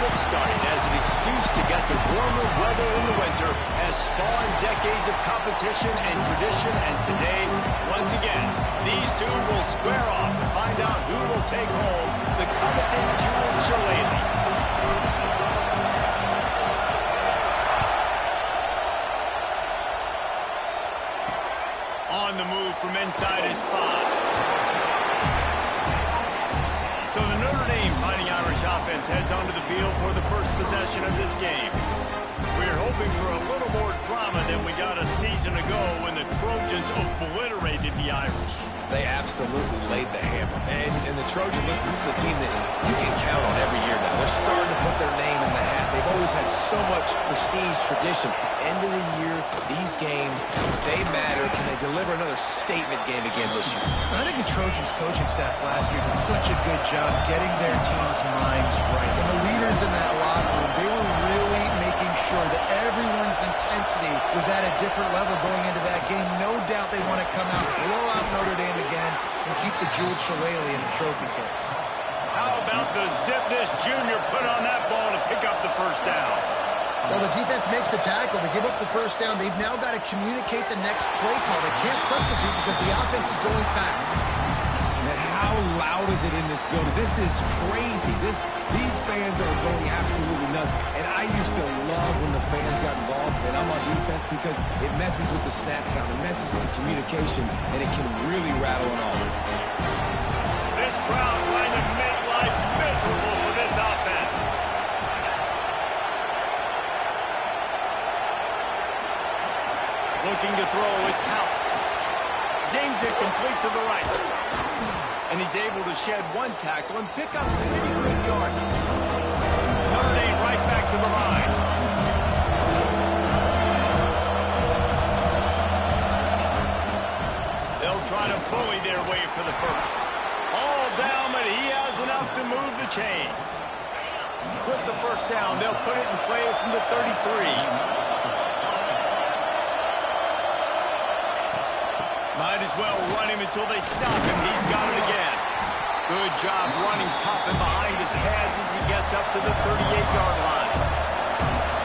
it started as an excuse to get the warmer weather in the winter has spawned decades of competition and tradition, and today, once again, these two will square off to find out who will take home the coveted Jewel Shillelagh. On the move from inside his 5. So the Notre Dame Fighting Irish offense heads onto the field for the first possession of this game. We're hoping for a little more drama than we got a season ago when the Trojans obliterated the Irish. They absolutely laid the hammer. And the Trojans, listen, this is a team that you can count on every year now. They're starting to put their name in the hat. They've always had so much prestige, tradition. End of the year, these games, they matter. Can they deliver another statement game again this year? I think the Trojans coaching staff last year did such a good job getting their team's minds right. And the leaders in that locker room, they were really making sure that everyone's intensity was at a different level going into that game. No doubt they want to come out, blow out Notre Dame again, and keep the Jewel Shillelagh in the trophy case. How about the zip this junior put on that ball to pick up the first down? Well, the defense makes the tackle. They give up the first down. They've now got to communicate the next play call. They can't substitute because the offense is going fast. And how loud is it in this building? This is crazy. These fans are going absolutely nuts. And I used to love when the fans got involved, and I'm on defense, because it messes with the snap count. It messes with the communication, and it can really rattle an offense. This crowd trying to make life miserable for this offense. Looking to throw, it's Howard. Zings it complete to the right. And he's able to shed one tackle and pick up pretty good yard. Notre Dame right back to the line. They'll try to bully their way for the first. All down, but he has enough to move the chains. With the first down, they'll put it in play from the 33. Might as well run him until they stop him. He's got it again. Good job running tough and behind his pads as he gets up to the 38-yard line.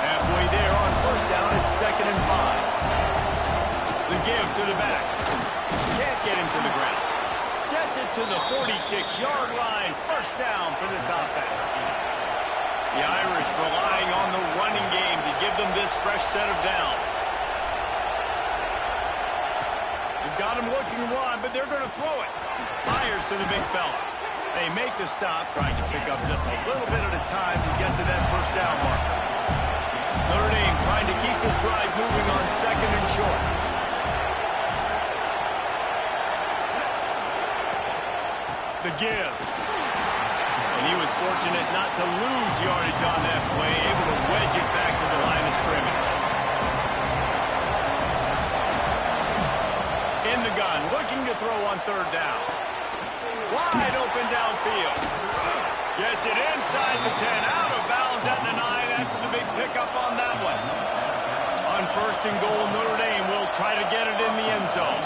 Halfway there on first down, it's 2nd and 5. The give to the back. Can't get him to the ground. Gets it to the 46-yard line. First down for this offense. The Irish relying on the running game to give them this fresh set of downs. Got him looking to run, but they're going to throw it. Fires to the big fella. They make the stop, trying to pick up just a little bit at a time to get to that first down marker. Notre Dame trying to keep this drive moving on 2nd and short. The give. And he was fortunate not to lose yardage on that play, able to wedge it back to the line of scrimmage. In the gun, looking to throw on 3rd down. Wide open downfield. Gets it inside the 10, out of bounds at the 9 after the big pickup on that one. On 1st and goal, Notre Dame will try to get it in the end zone.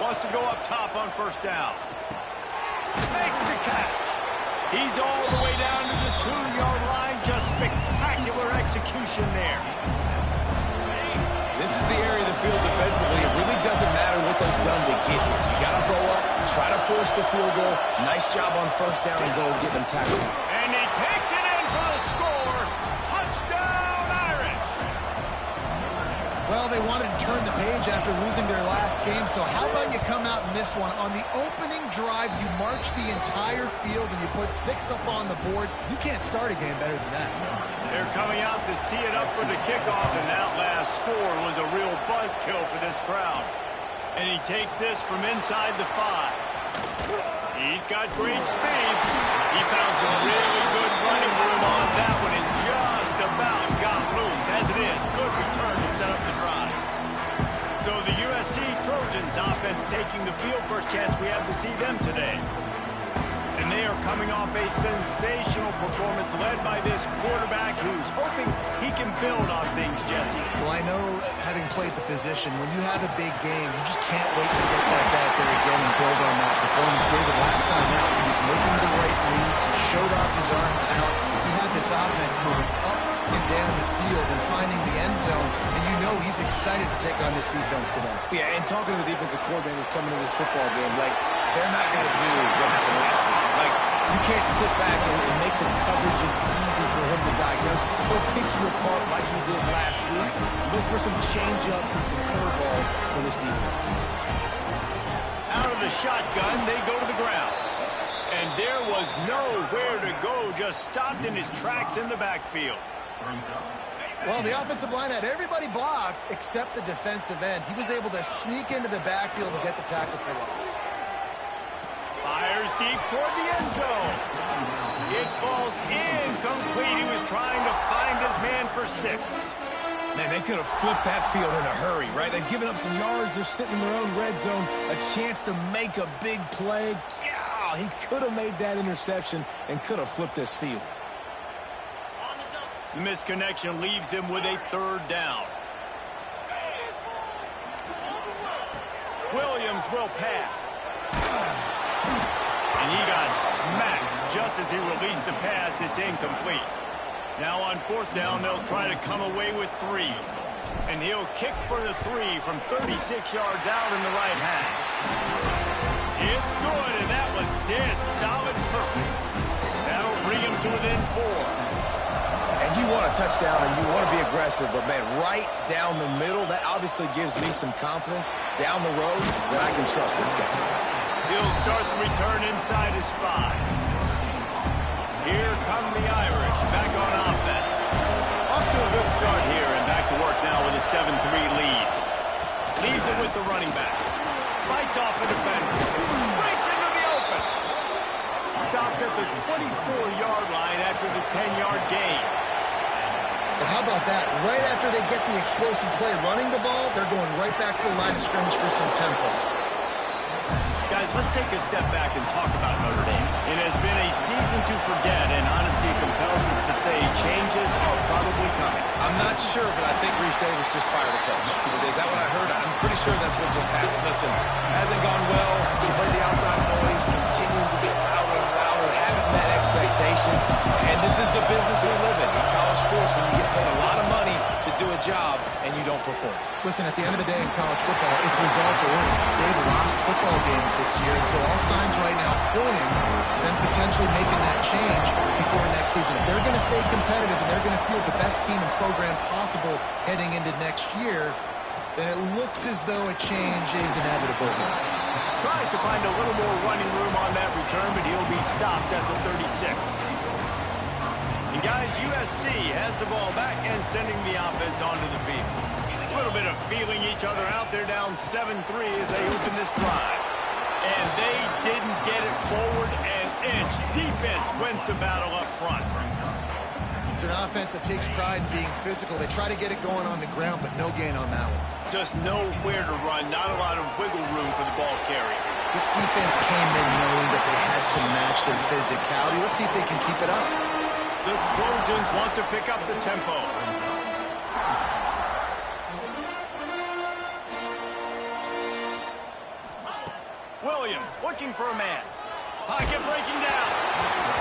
Wants to go up top on 1st down. Makes the catch. He's all the way down to the 2-yard line. Just spectacular execution there. This is the area of the field defensively. It really doesn't matter what they've done to get here. You got to go up, try to force the field goal. Nice job on 1st down and go get them tackled. And he takes it in for the score. Touchdown, Irish. Well, they wanted to turn the page after losing their last game, so how about you come out in this one? On the opening drive, you march the entire field and you put 6 up on the board. You can't start a game better than that. They're coming out to tee it up for the kickoff, and that last score was a real buzzkill for this crowd. And he takes this from inside the 5. He's got great speed. He found some really good running room on that one and just about got loose. As it is, good return to set up the drive. So the USC Trojans offense taking the field. First chance we have to see them today. And they are coming off a sensational performance led by this quarterback who's hoping he can build on things, Jesse. Well, I know, having played the position, when you have a big game, you just can't wait to get that back there again and build on that performance. David, last time out, he was making the right reads. He showed off his arm talent. He had this offense moving up and down the field and finding the end zone, and you know he's excited to take on this defense today. Yeah, and talking to the defensive coordinators coming into this football game, like, they're not going to do what happened last week. Like, you can't sit back and make the coverages easy for him to diagnose. He'll pick you apart like he did last week. Look for some change-ups and some curveballs for this defense. Out of the shotgun, they go to the ground. And there was nowhere to go, just stopped in his tracks in the backfield. Well, the offensive line had everybody blocked except the defensive end. He was able to sneak into the backfield and get the tackle for loss. Fires deep toward the end zone. It falls incomplete. He was trying to find his man for 6. Man, they could have flipped that field in a hurry, right? They've given up some yards. They're sitting in their own red zone. A chance to make a big play. Yeah, he could have made that interception and could have flipped this field. The misconnection leaves him with a 3rd down. Williams will pass. And he got smacked just as he released the pass. It's incomplete. Now on 4th down, they'll try to come away with 3. And he'll kick for the 3 from 36 yards out in the right hash. It's good, and that was dead solid perfect. That'll bring him to within 4. And you want a touchdown and you want to be aggressive, but, man, right down the middle, that obviously gives me some confidence down the road that I can trust this guy. He'll start the return inside his 5. Here come the Irish back on offense. Off to a good start here and back to work now with a 7-3 lead. Leaves it with the running back. Fights off a defender. Breaks into the open. Stopped at the 24-yard line after the 10-yard gain. But how about that? Right after they get the explosive play running the ball, they're going right back to the line of scrimmage for some tempo. Guys, let's take a step back and talk about Notre Dame. It has been a season to forget, and honesty compels us to say changes are probably coming. I'm not sure, but I think Reese Davis just fired the coach. Is that what I heard? I'm pretty sure that's what just happened. Listen, hasn't gone well. You've heard the outside noise, continuing to get louder and louder, haven't met expectations. And this is the business we live in college sports, when you get paid a lot of money to do a job and you don't perform. Listen, at the end of the day in college football, it's results oriented. They've lost football games this year, and so all signs right now pointing to them potentially making that change before next season. If they're going to stay competitive and they're going to field the best team and program possible heading into next year, then it looks as though a change is inevitable. Tries to find a little more running room on that return, but he'll be stopped at the 36. And guys, USC has the ball back and sending the offense onto the field. A little bit of feeling each other out. They're down 7-3 as they open this drive. And they didn't get it forward an inch. Defense wins the battle up front. It's an offense that takes pride in being physical. They try to get it going on the ground, but no gain on that one. Just nowhere to run. Not a lot of wiggle room for the ball carrier. This defense came in knowing that they had to match their physicality. Let's see if they can keep it up. The Trojans want to pick up the tempo. Williams looking for a man. Pocket breaking down.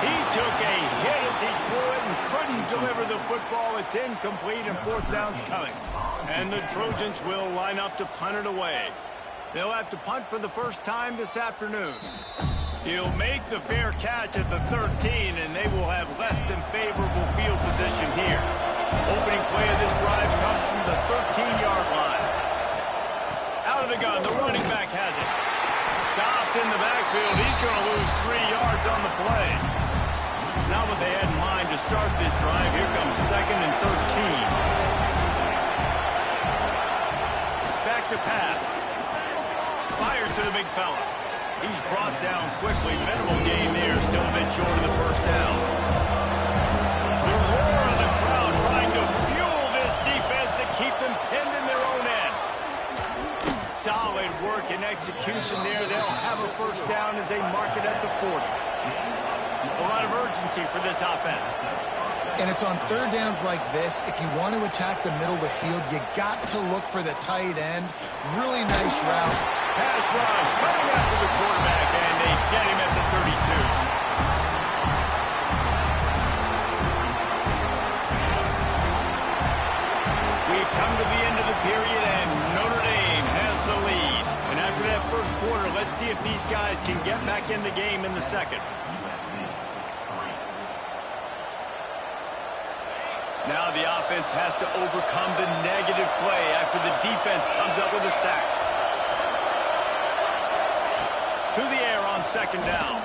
He took a hit as he threw it and couldn't deliver the football. It's incomplete and 4th down's coming. And the Trojans will line up to punt it away. They'll have to punt for the first time this afternoon. He'll make the fair catch at the 13, and they will have less than favorable field position here. Opening play of this drive comes from the 13-yard line. Out of the gun, the running back has it. Stopped in the backfield. He's going to lose 3 yards on the play. Not what they had in mind to start this drive. Here comes 2nd and 13. Back to pass. Fires to the big fella. He's brought down quickly. Minimal gain there. Still a bit short of the 1st down. The roar of the crowd trying to fuel this defense to keep them pinned in their own end. Solid work and execution there. They'll have a 1st down as they mark it at the 40. A lot of urgency for this offense. And it's on third downs like this. If you want to attack the middle of the field, you got to look for the tight end. Really nice route. Pass rush coming after the quarterback, and they get him at the 32. We've come to the end of the period, and Notre Dame has the lead. And after that first quarter, let's see if these guys can get back in the game in the second. Now the offense has to overcome the negative play after the defense comes up with a sack. To the air on second down.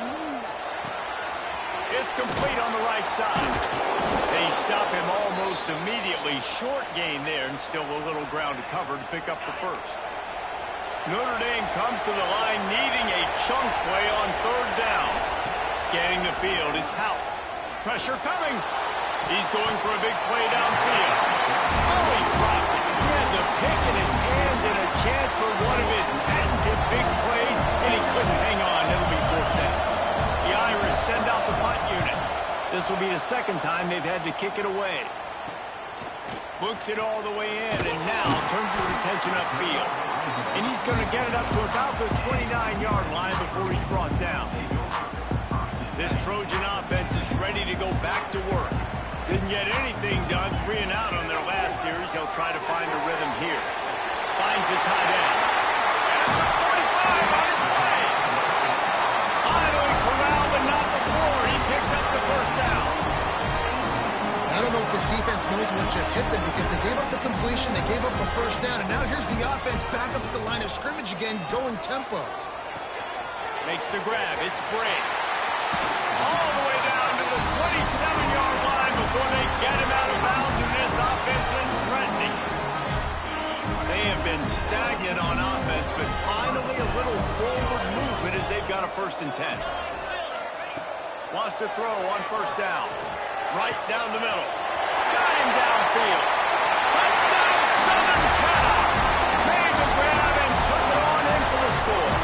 It's complete on the right side. They stop him almost immediately. Short gain there, and still a little ground to cover to pick up the first. Notre Dame comes to the line needing a chunk play on third down. Scanning the field, it's Houck. Pressure coming. He's going for a big play downfield. Oh, he dropped it. He had the pick in his hands and a chance for one of his patented big plays, and he couldn't hang on. It'll be fourth down. The Irish send out the punt unit. This will be the second time they've had to kick it away. Books it all the way in, and now turns his attention upfield. And he's going to get it up to about the 29-yard line before he's brought down. This Trojan offense is ready to go back to work. Didn't get anything done, 3 and out on their last series. They'll try to find a rhythm here. Finds a tight end. At the 45 on his way. Finally corralled, but not before. He picks up the first down. I don't know if this defense knows what just hit them because they gave up the completion, they gave up a first down, and now here's the offense back up at the line of scrimmage again, going tempo. Makes the grab. It's Bray. All the way down to the 27-yard line before they get him out of bounds, and this offense is threatening. They have been stagnant on offense, but finally a little forward movement as they've got a 1st and 10. Wants to throw on first down. Right down the middle. Got him downfield. Touchdown, Southern Cal! Made the grab and took it on in for the score.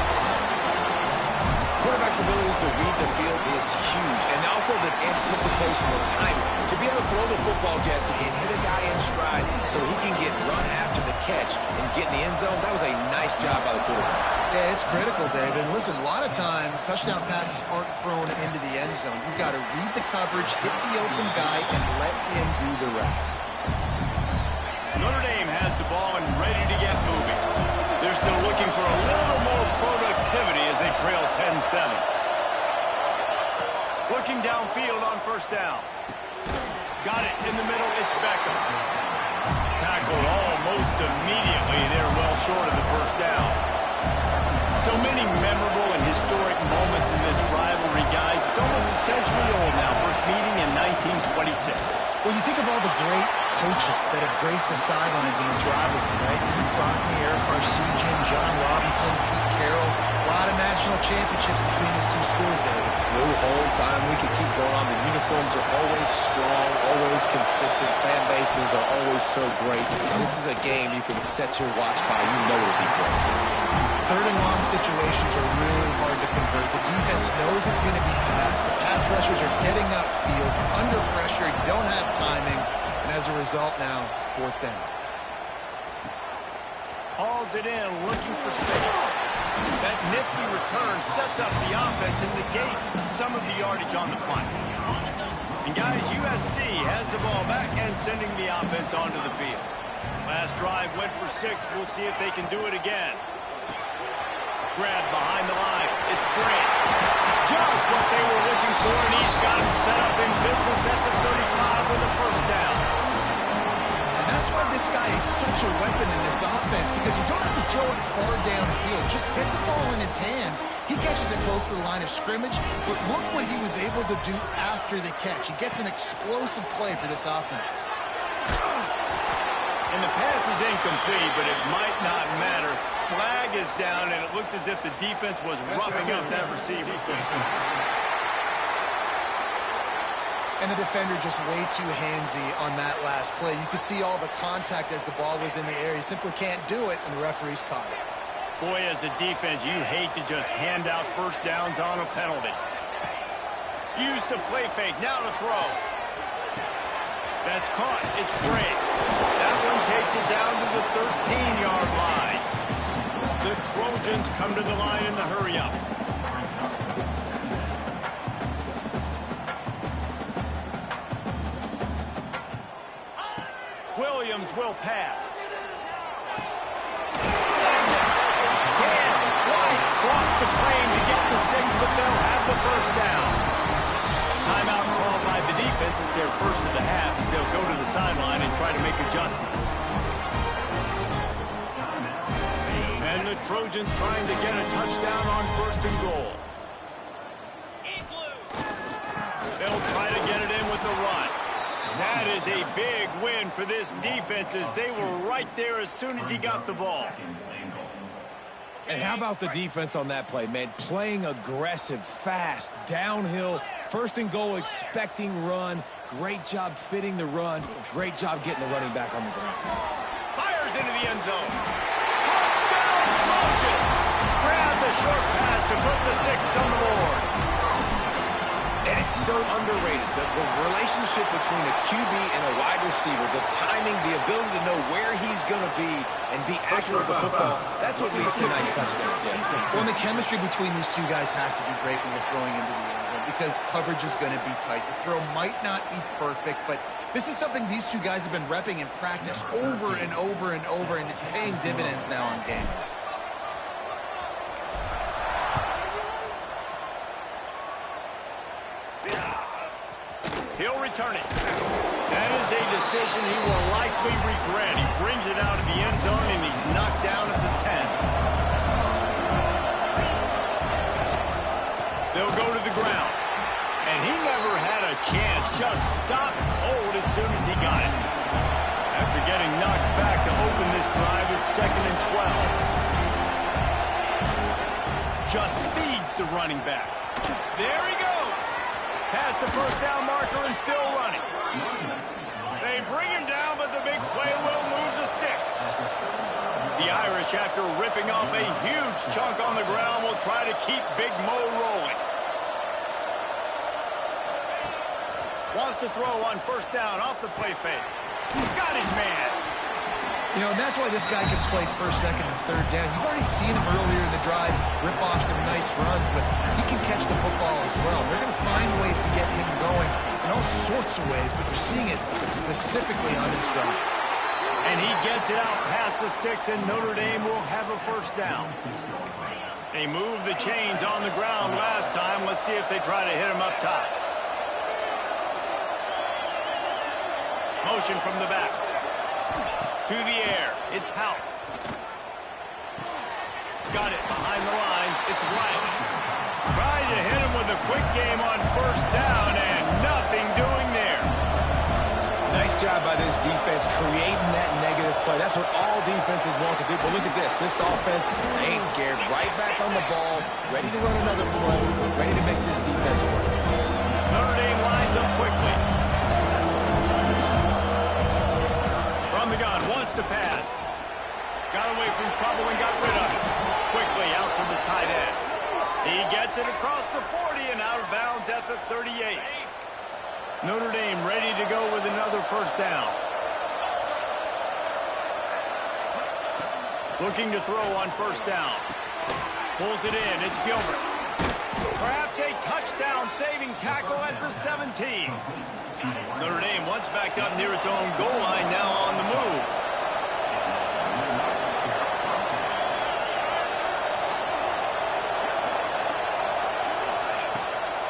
Quarterback's abilities to read the field is huge, and also the anticipation, the timing. To be able to throw the football, Jesse, and hit a guy in stride so he can get run after the catch and get in the end zone, that was a nice job by the quarterback. Yeah, it's critical, David. And listen, a lot of times, touchdown passes aren't thrown into the end zone. You've got to read the coverage, hit the open guy, and let him do the rest. Notre Dame has the ball and ready to get moving. They're still looking for a little more productivity as they trail 10-7. Looking downfield on first down. Got it in the middle. It's Beckham. Tackled almost immediately. They're well short of the first down. So many memorable and historic moments in this rivalry, guys. It's almost a century old now. First meeting in 1926. When you think of all the great coaches that have graced the sidelines in this rivalry, right? Rodney, Eric Arsegian, John Robinson, Pete Carroll. A lot of national championships between these two schools, David. No hold time. We could keep going on. The uniforms are always strong, always consistent. Fan bases are always so great. This is a game you can set your watch by. You know it'll be great. Third and long situations are really hard to convert. The defense knows it's going to be passed. The pass rushers are getting upfield. Under pressure, you don't have timing. And as a result now, 4th down. Hauls it in, looking for space. That nifty return sets up the offense and negates some of the yardage on the punt. And guys, USC has the ball back and sending the offense onto the field. Last drive went for 6. We'll see if they can do it again. Grab behind the line. It's Grant. Just what they were looking for, and he's got him set up in business at the 35 with a first down. And that's why this guy is such a weapon in this offense, because you don't have to throw it far downfield. Just get the ball in his hands. He catches it close to the line of scrimmage, but look what he was able to do after the catch. He gets an explosive play for this offense. And the pass is incomplete, but it might not matter. Flag is down, and it looked as if the defense was roughing up that receiver. And the defender just way too handsy on that last play. You could see all the contact as the ball was in the air. You simply can't do it, and the referee's caught it. Boy, as a defense, you hate to just hand out first downs on a penalty. Used to play fake, now to throw. That's caught, it's Bray. That one takes it down to the 13-yard line. The Trojans come to the line in the hurry-up. Williams will pass. Cross the plane to get the 6, but they'll have the first down. Timeout called by the defense is their first of the half as they'll go to the sideline and try to make adjustments. And the Trojans trying to get a touchdown on 1st and goal. They'll try to get it in with the run. That is a big win for this defense as they were right there as soon as he got the ball. And how about the defense on that play, man? Playing aggressive, fast, downhill, 1st and goal, expecting run. Great job fitting the run. Great job getting the running back on the ground. Fires into the end zone. Touchdown, Trojans! Grab the short pass to put the 6 on the board. And it's so underrated. The relationship between a QB and a wide receiver, the timing, the ability to know where he's going to be and be accurate with the football, that's what leads to nice touchdowns, Jesse. Well, and the chemistry between these two guys has to be great when you're throwing into the end zone because coverage is going to be tight. The throw might not be perfect, but this is something these two guys have been repping in practice over and over and over, and it's paying dividends now on game. He'll return it. That is a decision he will likely regret. He brings it out of the end zone, and he's knocked down at the 10. They'll go to the ground. And he never had a chance. Just stopped cold as soon as he got it. After getting knocked back to open this drive, it's 2nd and 12. Just feeds the running back. There he goes. Past the first down marker and still running. They bring him down, but the big play will move the sticks. The Irish, after ripping off a huge chunk on the ground, will try to keep Big Mo rolling. Wants to throw on 1st down off the play fake. Got his man. You know, that's why this guy can play 1st, 2nd, and 3rd down. You've already seen him earlier in the drive rip off some nice runs, but he can catch the football as well. They're going to find ways to get him going in all sorts of ways, but they're seeing it specifically on this drive. And he gets it out past the sticks, and Notre Dame will have a 1st down. They moved the chains on the ground last time. Let's see if they try to hit him up top. Motion from the back. To the air, it's Houck. Got it behind the line, it's Riley. Trying to hit him with a quick game on 1st down, and nothing doing there. Nice job by this defense creating that negative play. That's what all defenses want to do. But look at this. This offense, they ain't scared. Right back on the ball, ready to run another play, ready to make this defense work. Notre Dame lines up quickly. From the gun, wants to pass. Got away from trouble and got rid of it. Quickly out to the tight end. He gets it across the 40 and out of bounds at the 38. Notre Dame ready to go with another 1st down. Looking to throw on 1st down. Pulls it in, it's Gilbert. Perhaps a touchdown-saving tackle at the 17. Notre Dame once backed up near its own goal line, now on the move.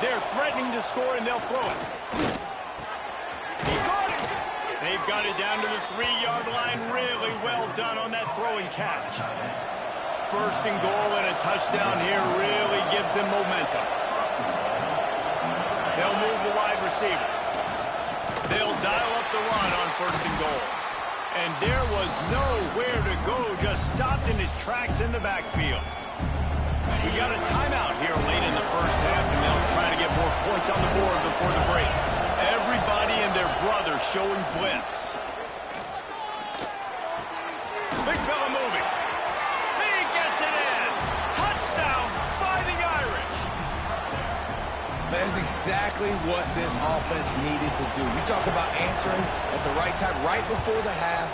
They're threatening to score, and they'll throw it. He caught it! They've got it down to the 3-yard line. Really well done on that throwing catch. 1st and goal and a touchdown here really gives them momentum. They'll move the wide receiver. They'll dial up the run on 1st and goal. And there was nowhere to go, just stopped in his tracks in the backfield. We got a timeout here late in the 1st half, and they'll try to get more points on the board before the break. Everybody and their brother showing blitz. Big fella moving. He gets it in. Touchdown, Fighting Irish. That is exactly what this offense needed to do. You talk about answering at the right time, right before the half,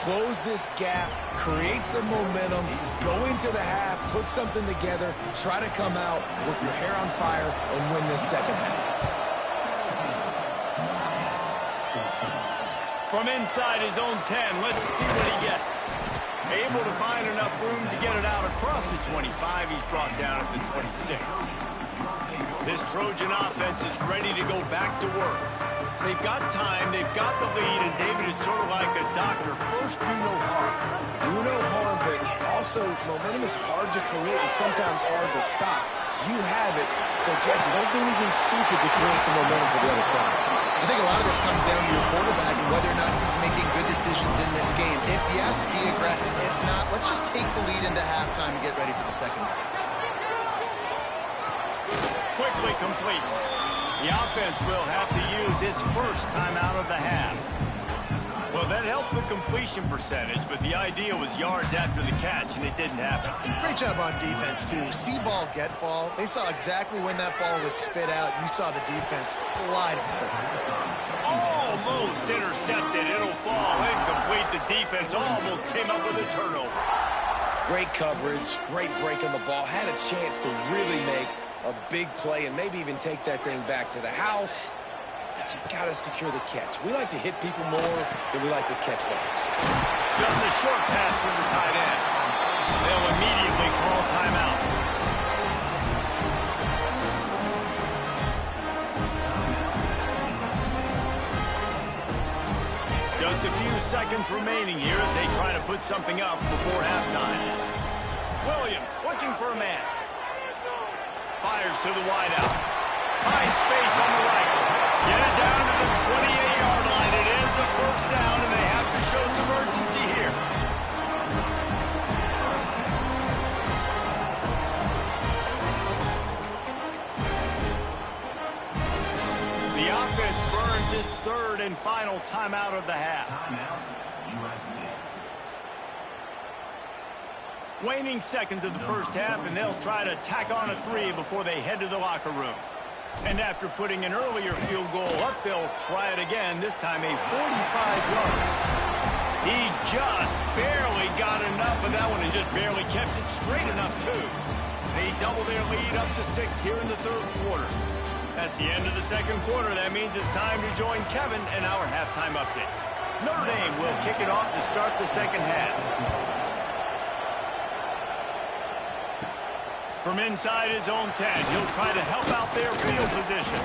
close this gap, create some momentum, go into the half, put something together, try to come out with your hair on fire and win this second half. From inside his own 10, let's see what he gets. Able to find enough room to get it out across the 25. He's brought down at the 26. This Trojan offense is ready to go back to work. They've got time, they've got the lead, and David is sort of like a doctor. First, do no harm. Do no harm, but also momentum is hard to create and sometimes hard to stop. You have it, so Jesse, don't do anything stupid to create some momentum for the other side. I think a lot of this comes down to your quarterback and whether or not he's making good decisions in this game. If yes, be aggressive. If not, let's just take the lead into halftime and get ready for the second half. Quickly complete. The offense will have to use its first timeout of the half. Well, that helped the completion percentage, but the idea was yards after the catch, and it didn't happen. Great job on defense, too. See ball, get ball. They saw exactly when that ball was spit out. You saw the defense fly to the football. Almost intercepted. It'll fall incomplete. The defense almost came up with a turnover. Great coverage, great break on the ball. Had a chance to really make a big play and maybe even take that thing back to the house. But you got to secure the catch. We like to hit people more than we like to catch balls. Just a short pass to the tight end. They'll immediately call timeout. Just a few seconds remaining here as they try to put something up before halftime. Williams looking for a man. Fires to the wideout. Finds space on the right. Get it down to the 28-yard line. It is a first down, and they have to show some urgency here. The offense burns its third and final timeout of the half. Waning seconds of the first half, and they'll try to tack on a 3 before they head to the locker room. And after putting an earlier field goal up, they'll try it again, this time a 45-yarder. He just barely got enough of that one and just barely kept it straight enough, too. They double their lead up to 6 here in the third quarter. That's the end of the second quarter. That means it's time to join Kevin and our halftime update. Notre Dame will kick it off to start the second half. From inside his own 10, he'll try to help out their field position.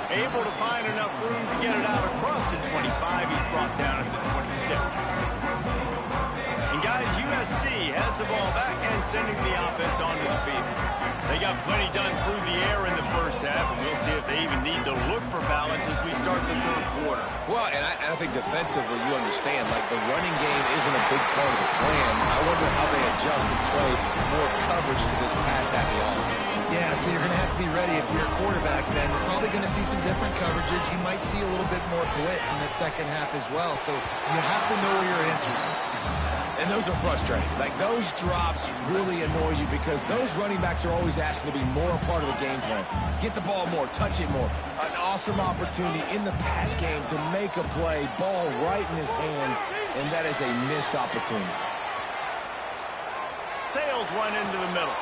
Able to find enough room to get it out across the 25. He's brought down at the 26. And guys, USC has the ball back and sending the offense onto the field. They got plenty done through the air in the first half, and we'll see if they even need to look for balance as we start the third quarter. Well, and I think defensively, you understand, like the running game isn't a big part of the plan. I wonder how they adjust and play more coverage to this pass-happy offense. Yeah, so you're going to have to be ready if you're a quarterback, then. You're probably going to see some different coverages. You might see a little bit more blitz in the second half as well, so you have to know where your answers are. And those are frustrating. Like, those drops really annoy you because those running backs are always asking to be more a part of the game plan. Get the ball more, touch it more. An awesome opportunity in the pass game to make a play, ball right in his hands, and that is a missed opportunity. Sails one into the middle.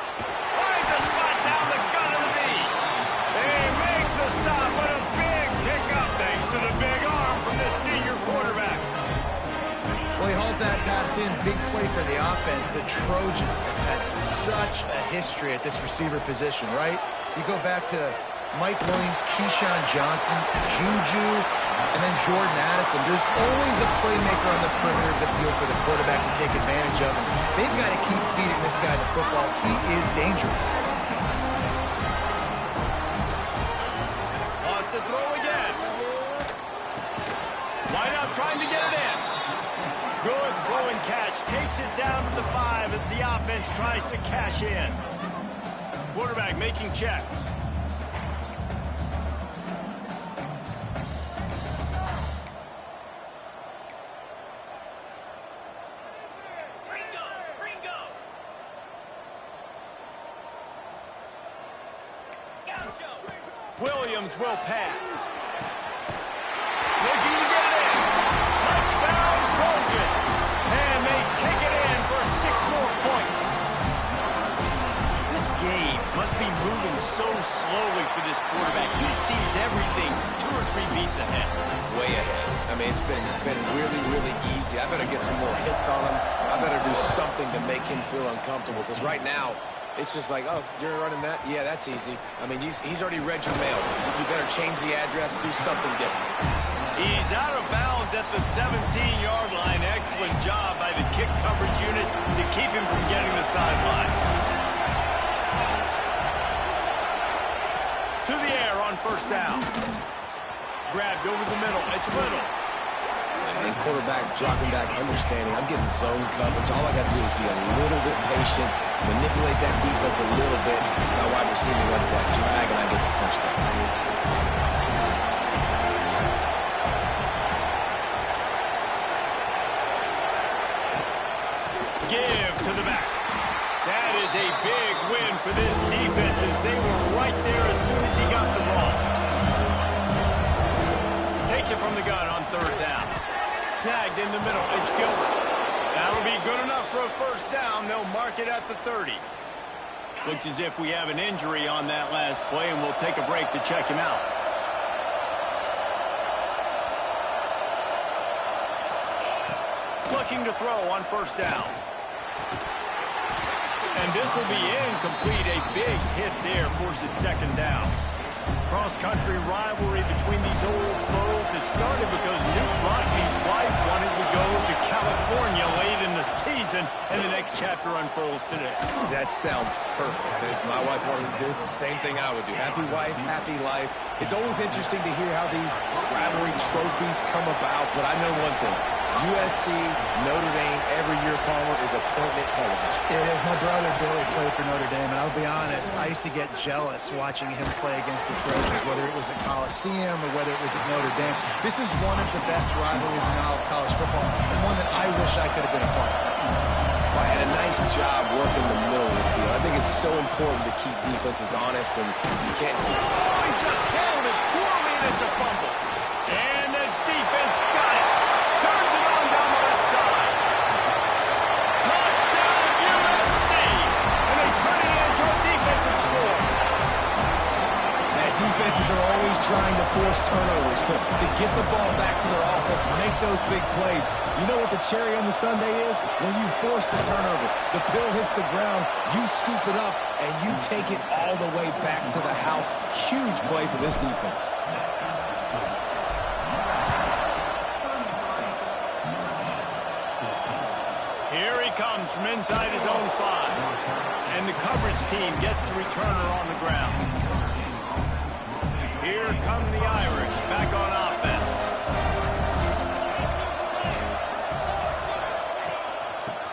Finds a spot down the gut of the knee. They make the stop, but a big pickup thanks to the big arm from this senior quarterback. Well, he hauls that pass in. Big play for the offense. The Trojans have had such a history at this receiver position, right? You go back to Mike Williams, Keyshawn Johnson, Juju, and then Jordan Addison. There's always a playmaker on the perimeter of the field for the quarterback to take advantage of. And they've got to keep feeding this guy the football. He is dangerous. Lost to throw again. Wide out trying to get it in. Good throw and catch. Takes it down to the 5 as the offense tries to cash in. Quarterback making checks. Williams will pass. Looking to get it in. Touchdown, Trojan. And they take it in for 6 more points. This game must be moving so slowly for this quarterback. He sees everything 2 or 3 beats ahead. Way ahead. I mean, it's been really, really easy. I better get some more hits on him. I better do something to make him feel uncomfortable, because right now, it's just like, oh, you're running that? Yeah, that's easy. I mean, he's already read your mail. You better change the address, do something different. He's out of bounds at the 17-yard line. Excellent job by the kick coverage unit to keep him from getting the sideline. To the air on first down. Grabbed over the middle. It's Little. And quarterback dropping back, understanding I'm getting zone coverage. All I got to do is be a little bit patient, manipulate that defense a little bit. My wide receiver runs that drag, and I get the first down. Give to the back. That is a big win for this defense, as they were right there as soon as he got the ball. Takes it from the gun on third down. Snagged in the middle. It's Gilbert. That'll be good enough for a first down. They'll mark it at the 30. Looks as if we have an injury on that last play, and we'll take a break to check him out. Looking to throw on first down. And this will be incomplete. A big hit there forces second down. Cross-country rivalry between these old foes. It started because Newt Rodney's wife wanted to go to California late in the season, and the next chapter unfolds today. That sounds perfect. If my wife wanted to do the same thing I would do. Happy wife, happy life. It's always interesting to hear how these rivalry trophies come about, but I know one thing. USC, Notre Dame, every year, Palmer, is appointment television. It is. My brother Billy played for Notre Dame, and I'll be honest, I used to get jealous watching him play against the Trojans, whether it was at Coliseum or whether it was at Notre Dame. This is one of the best rivalries in all of college football, and one that I wish I could have been a part of. Well, and a nice job working the middle of the field. I think it's so important to keep defenses honest, and you can't... Oh, he just held it poorly, and it's a fumble. And the defense got it. Turns it on down the left side. Touchdown, USC. And they turn it into a defensive score. And defenses are always trying to force turnovers, to get the ball back to their offense, make those big plays. You know what the cherry on the sundae is? When you force the turnover, the pill hits the ground, you scoop it up, and you take it all the way back to the house. Huge play for this defense. Here he comes from inside his own 5. And the coverage team gets the returner on the ground. Here come the Irish back on offense.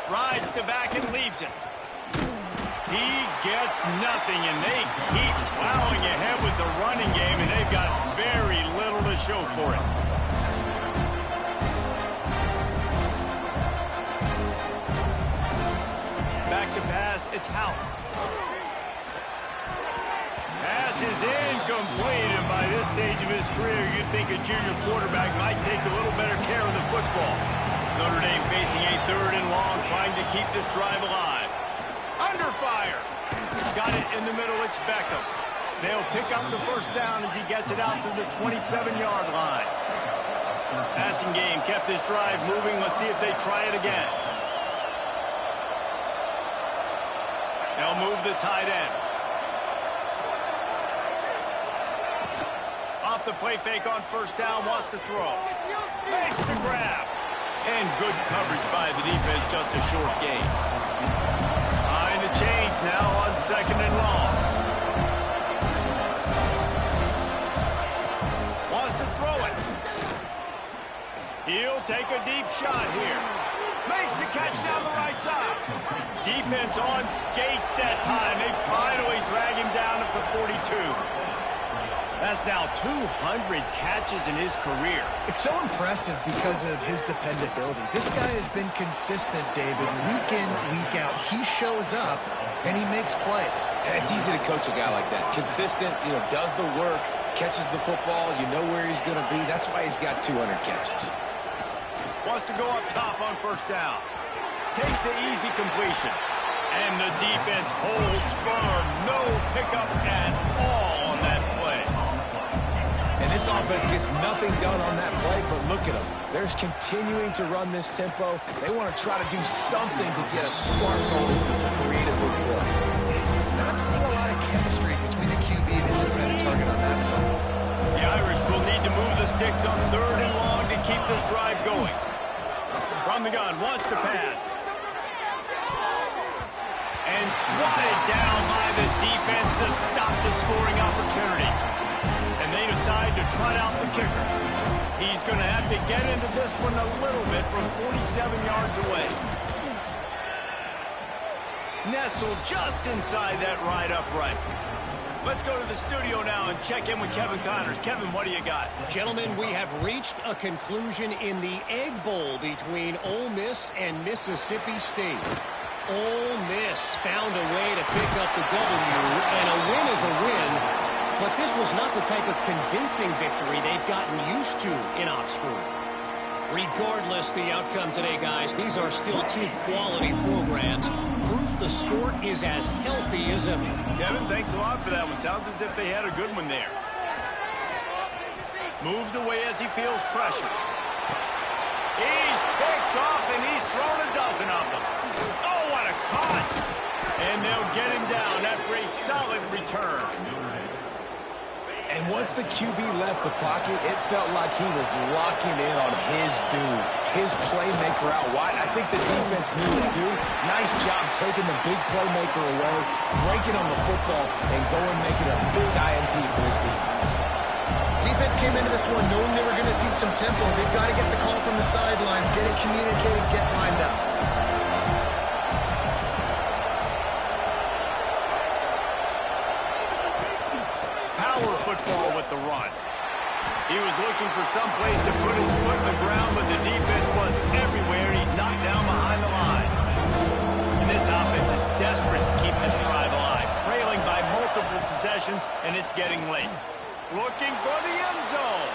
Rides the back and leaves it. He gets nothing, and they keep plowing ahead with the running game, and they've got very little to show for it. Back to pass, it's Howell. Pass is incomplete, and by this stage of his career, you'd think a junior quarterback might take a little better care of the football. Notre Dame facing a 3rd and long, trying to keep this drive alive. Under fire. Got it in the middle, it's Beckham. They'll pick up the first down as he gets it out to the 27-yard line. Passing game kept this drive moving. Let's see if they try it again. They'll move the tight end. Off the play fake on first down, wants to throw. Makes the grab. And good coverage by the defense, just a short gain. Behind the chains now on 2nd and long. Wants to throw it. He'll take a deep shot here. Makes the catch down the right side. Defense on skates that time. They finally drag him down at the 42. That's now 200 catches in his career. It's so impressive because of his dependability. This guy has been consistent, David, week in, week out. He shows up, and he makes plays. And it's easy to coach a guy like that. Consistent, does the work. catches the football, you know where he's going to be. That's why he's got 200 catches. Wants to go up top on first down. Takes the easy completion. And the defense holds firm. No pickup at all on that play. And this offense gets nothing done on that play, but look at them. They're continuing to run this tempo. They want to try to do something to get a spark going to create a big play. Not seeing a lot of chemistry between the QB and his intended target on that play. The Irish will need to move the sticks on 3rd and long to keep this drive going. From the gun, wants to pass. And swatted down by the defense to stop the scoring opportunity. And they decide to trot out the kicker. He's going to have to get into this one a little bit from 47 yards away. Nestled just inside that right upright. Let's go to the studio now and check in with Kevin Connors. Kevin, what do you got? Gentlemen, we have reached a conclusion in the Egg Bowl between Ole Miss and Mississippi State. Ole Miss found a way to pick up the W, and a win is a win, but this was not the type of convincing victory they've gotten used to in Oxford. Regardless the outcome today, guys, these are still 2 quality programs. Proof the sport is as healthy as ever. Kevin, thanks a lot for that one. Sounds as if they had a good one there. Moves away as he feels pressure. He's picked off, and he's thrown a dozen of them. Oh, what a cut! And they'll get him down after a solid return. And once the QB left the pocket, it felt like he was locking in on his dude, his playmaker out wide. I think the defense knew it too. Nice job taking the big playmaker away, breaking on the football, and going making a big INT for his defense. Defense came into this one knowing they were going to see some tempo. They've got to get the call from the sidelines, get it communicated, get lined up. Football with the run. He was looking for some place to put his foot in the ground, but the defense was everywhere, and he's knocked down behind the line. And this offense is desperate to keep this drive alive, trailing by multiple possessions, and it's getting late. Looking for the end zone.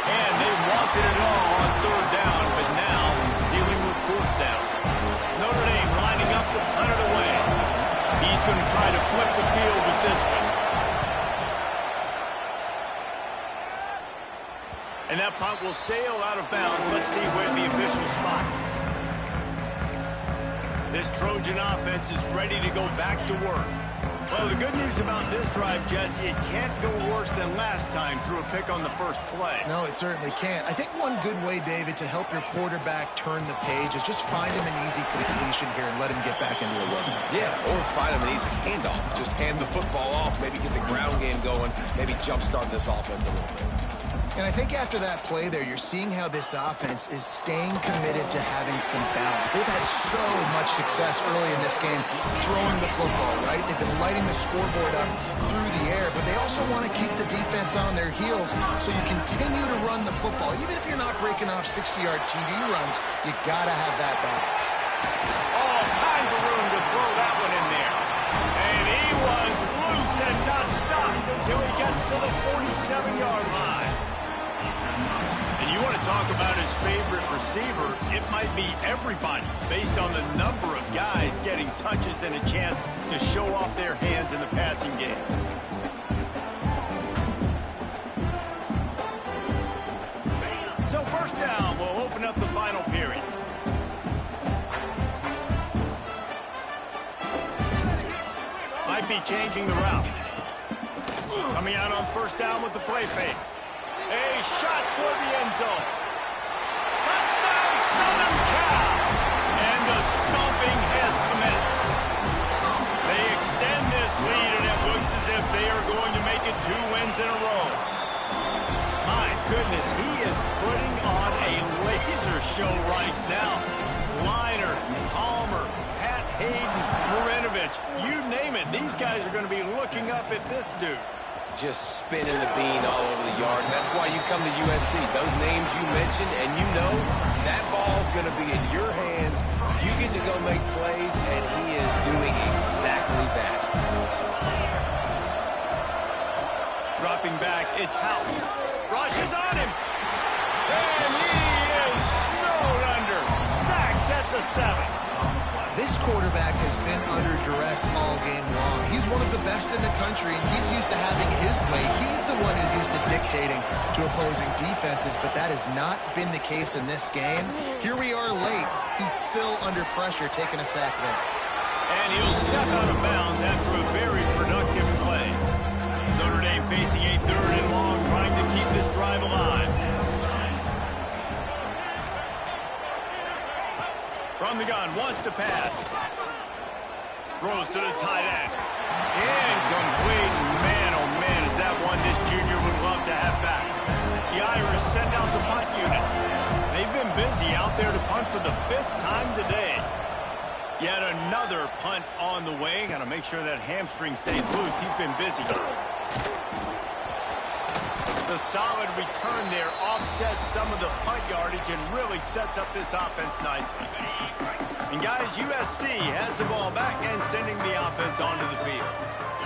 And they wanted it all on 3rd down, but now dealing with 4th down. Notre Dame lining up to punt it away. He's going to try to flip the field with this one. And that punt will sail out of bounds. Let's see where the officials spot. This Trojan offense is ready to go back to work. Well, the good news about this drive, Jesse, it can't go worse than last time through a pick on the first play. No, it certainly can't. I think one good way, David, to help your quarterback turn the page is just find him an easy completion here and let him get back into a rhythm. Yeah, or find him an easy handoff. Just hand the football off, maybe get the ground game going, maybe jumpstart this offense a little bit. And I think after that play there, you're seeing how this offense is staying committed to having some balance. They've had so much success early in this game throwing the football, right? They've been lighting the scoreboard up through the air, but they also want to keep the defense on their heels, so you continue to run the football. Even if you're not breaking off 60-yard TD runs, you got to have that balance. All kinds of room to throw that one in there. And he was loose and not stopped until he gets to the 47-yard line. And you want to talk about his favorite receiver, it might be everybody, based on the number of guys getting touches and a chance to show off their hands in the passing game. So 1st down will open up the final period. Might be changing the route. Coming out on 1st down with the play fake. A shot for the end zone. Touchdown, Southern Cal! And the stomping has commenced. They extend this lead, and it looks as if they are going to make it 2 wins in a row. My goodness, he is putting on a laser show right now. Liner, Palmer, Pat Hayden, Marinovich, you name it. These guys are going to be looking up at this dude. Just spinning the bean all over the yard. That's why you come to USC. Those names you mentioned, and you know that ball's going to be in your hands. You get to go make plays, and he is doing exactly that. Drop It's House. Rushes on him. And he is snowed under. Sacked at the 7. This quarterback has been under duress all game long. He's one of the best in the country, and he's used to having his way. He's the one who's used to dictating to opposing defenses, but that has not been the case in this game. Here we are late. He's still under pressure, taking a sack there. And he'll step out of bounds after a very productive play. Notre Dame facing a 3rd and long, trying to keep this drive alive. From the gun, wants to pass. Throws to the tight end. Incomplete. Man, oh man, is that one this junior would love to have back. The Irish send out the punt unit. They've been busy out there to punt for the 5th time today. Yet another punt on the way. Got to make sure that hamstring stays loose. He's been busy. The solid return there offsets some of the punt yardage and really sets up this offense nicely. And guys, USC has the ball back and sending the offense onto the field.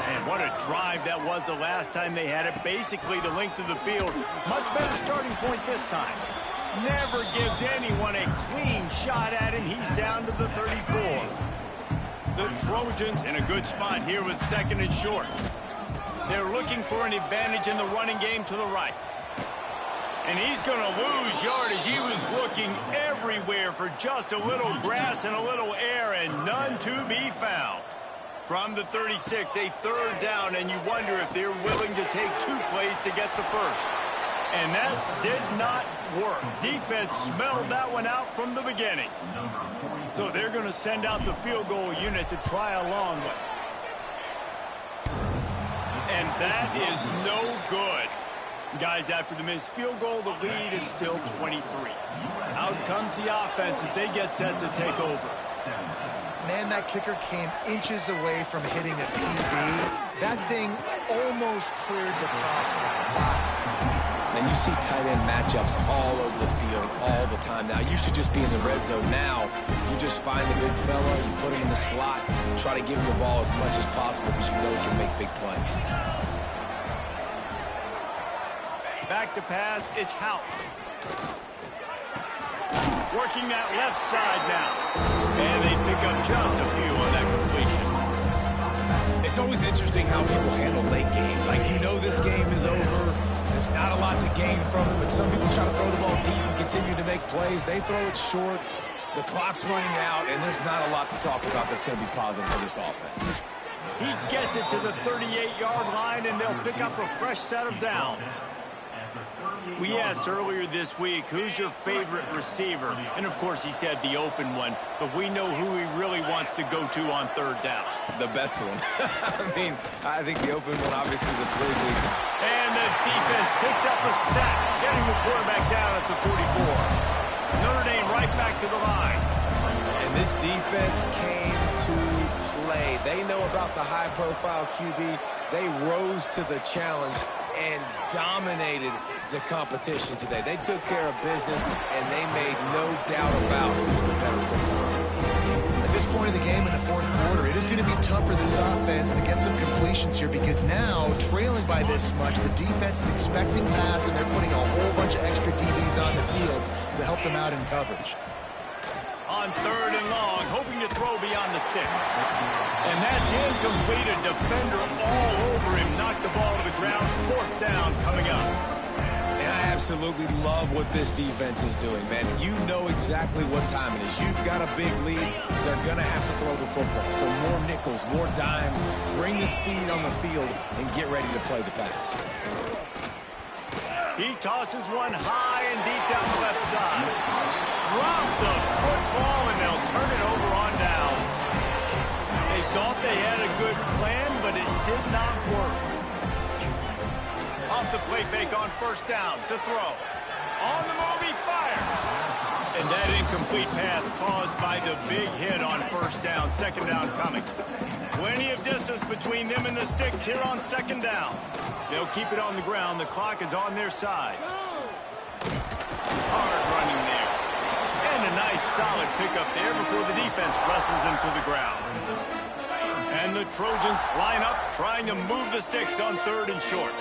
And what a drive that was the last time they had it. Basically the length of the field. Much better starting point this time. Never gives anyone a clean shot at him. He's down to the 34. The Trojans in a good spot here with 2nd and short. They're looking for an advantage in the running game to the right. And he's going to lose yardage. He was looking everywhere for just a little grass and a little air, and none to be found. From the 36, a 3rd down, and you wonder if they're willing to take 2 plays to get the first. And that did not work. Defense smelled that one out from the beginning. So they're going to send out the field goal unit to try a long one. And that is no good. Guys, after the missed field goal, the lead is still 23. Out comes the offense as they get set to take over. Man, that kicker came inches away from hitting a PB. That thing almost cleared the crossbar. Wow. And you see tight end matchups all over the field all the time now. You should just be in the red zone. Now, you just find the big fella, you put him in the slot, try to give him the ball as much as possible because you know he can make big plays. Back to pass, it's House. Working that left side now. And they pick up just a few on that completion. It's always interesting how people handle late game. Like, you know this game is over. There's not a lot to gain from it, but some people try to throw the ball deep and continue to make plays. They throw it short. The clock's running out, and there's not a lot to talk about that's going to be positive for this offense. He gets it to the 38-yard line, and they'll pick up a fresh set of downs. We asked earlier this week, who's your favorite receiver? And, of course, he said the open one, but we know who he really wants to go to on 3rd down. The best one. I think the open one, obviously, the 3 week. And the defense picks up a sack, getting the quarterback down at the 44. Notre Dame right back to the line. And this defense came to play. They know about the high-profile QB. They rose to the challenge and dominated the competition today. They took care of business, and they made no doubt about who's the better football team. At this point in the game in the 4th quarter, it is going to be tough for this offense to get some completions here because now, trailing by this much, the defense is expecting pass, and they're putting a whole bunch of extra DBs on the field to help them out in coverage. On 3rd and long, hoping to throw beyond the sticks. And that's incomplete. A defender all over him. Knocked the ball to the ground. 4th down coming up. And I absolutely love what this defense is doing, man. You know exactly what time it is. You've got a big lead. They're going to have to throw the football. So more nickels, more dimes. Bring the speed on the field and get ready to play the pass. He tosses one high and deep down the left side. Drop the football, and they'll turn it over on downs. They thought they had a good plan, but it did not work. Off the play fake on 1st down to throw. On the move, he fires. And that incomplete pass caused by the big hit on 1st down. 2nd down coming. Plenty of distance between them and the sticks here on 2nd down. They'll keep it on the ground. The clock is on their side. Hard running there. And a nice solid pickup there before the defense wrestles him to the ground. And the Trojans line up trying to move the sticks on 3rd and short.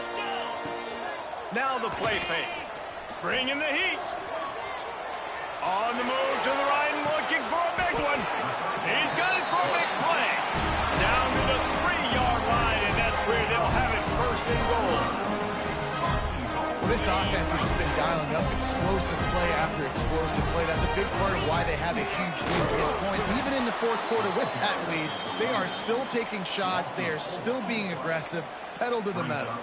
Now the play fake. Bringing the heat. On the move to the right and looking for a big one. He's got it for a big play. Down to the 3-yard line, and that's where they'll have it first and goal. Well, this offense has just been dialing up explosive play after explosive play. That's a big part of why they have a huge lead to this point. Even in the fourth quarter with that lead, they are still taking shots. They are still being aggressive, pedal to the metal.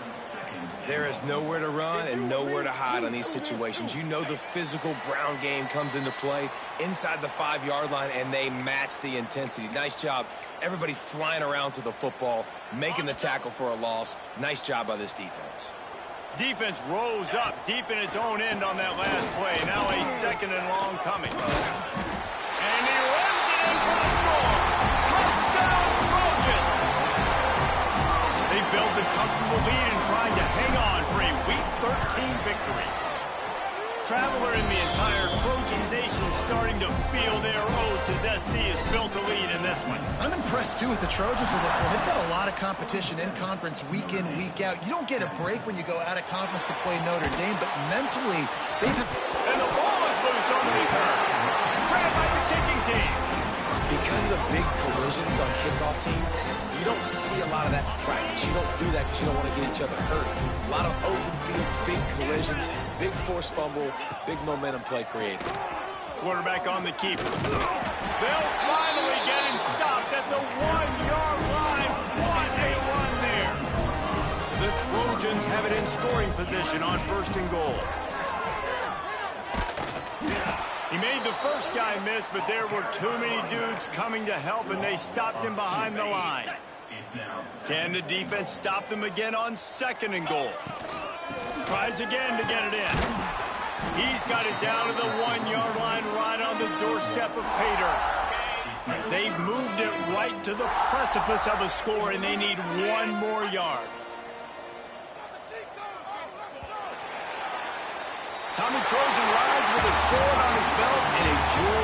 There is nowhere to run and nowhere to hide on these situations. You know the physical ground game comes into play inside the 5-yard line, and they match the intensity. Nice job. Everybody flying around to the football, making the tackle for a loss. Nice job by this defense. Defense rose up deep in its own end on that last play. Now a second and long coming. And he runs it in for the score. Touchdown, Trojans! They built a comfortable lead and trying to hang on for a Week 13 victory. Traveler in the entire Trojan Nation starting to feel their oats as SC has built a lead in this one. I'm impressed, too, with the Trojans in this one. They've got a lot of competition in conference week in, week out. You don't get a break when you go out of conference to play Notre Dame, but mentally, they've had... And the ball is loose on the return. Grabbed by the kicking team. Because of the big collisions on kickoff team, you don't see a lot of that in practice. You don't do that because you don't want to get each other hurt. A lot of open field, big collisions, big forced fumble, big momentum play created. Quarterback on the keeper. They'll finally get him stopped at the 1-yard line. What a run there. The Trojans have it in scoring position on first and goal. He made the first guy miss, but there were too many dudes coming to help, and they stopped him behind the line. Can the defense stop them again on second and goal? Tries again to get it in. He's got it down to the 1-yard line right on the doorstep of Pater. They've moved it right to the precipice of a score, and they need one more yard. Tommy Trojan rides with a sword on his belt and a jewel.